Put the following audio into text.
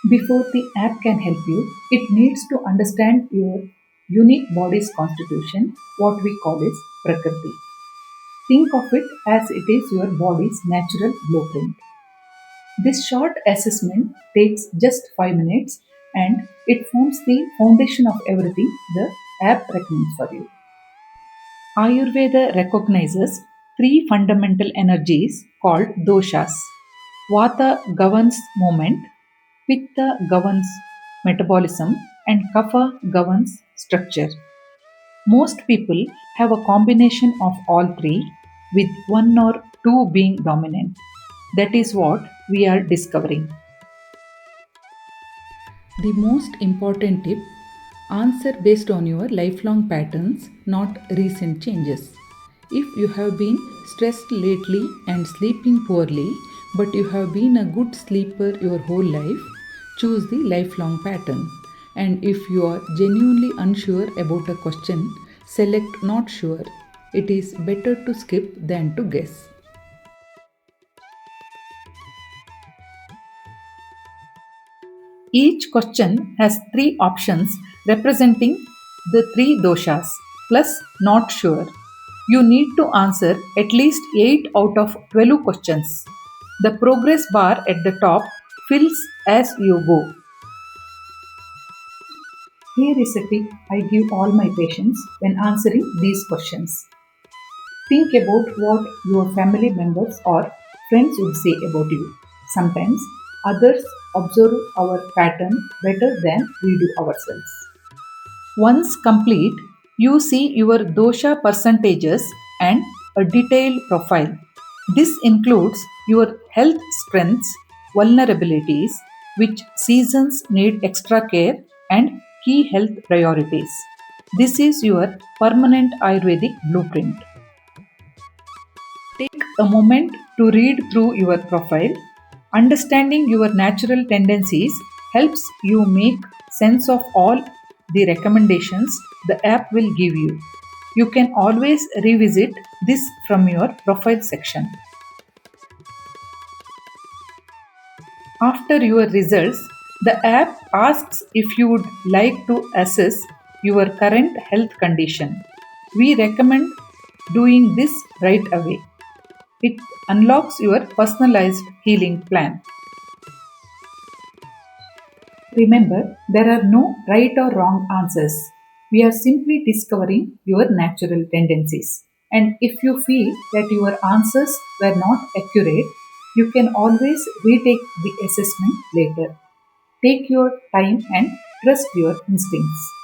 Before the app can help you, it needs to understand your unique body's constitution, what we call as Prakriti. Think of it as it is your body's natural blueprint. This short assessment takes just 5 minutes and it forms the foundation of everything the app recommends for you. Ayurveda recognizes three fundamental energies called doshas. Vata governs movement, Pitta governs metabolism, and Kapha governs structure. Most people have a combination of all three, with one or two being dominant. That is what we are discovering. The most important tip: answer based on your lifelong patterns, not recent changes. If you have been stressed lately and sleeping poorly, but you have been a good sleeper your whole life, choose the lifelong pattern. And if you are genuinely unsure about a question, select not sure. It is better to skip than to guess. Each question has three options representing the three doshas plus not sure. You need to answer at least 8 out of 12 questions. The progress bar at the top fills as you go. Here is a tip I give all my patients when answering these questions. Think about what your family members or friends would say about you. Sometimes others observe our pattern better than we do ourselves. Once complete, you see your dosha percentages and a detailed profile. This includes your health strengths, vulnerabilities, which seasons need extra care, and key health priorities. This is your permanent Ayurvedic blueprint. Take a moment to read through your profile. Understanding your natural tendencies helps you make sense of all the recommendations the app will give you. You can always revisit this from your profile section. After your results, the app asks if you would like to assess your current health condition. We recommend doing this right away. It unlocks your personalized healing plan. Remember, there are no right or wrong answers. We are simply discovering your natural tendencies. And if you feel that your answers were not accurate, you can always retake the assessment later. Take your time and trust your instincts.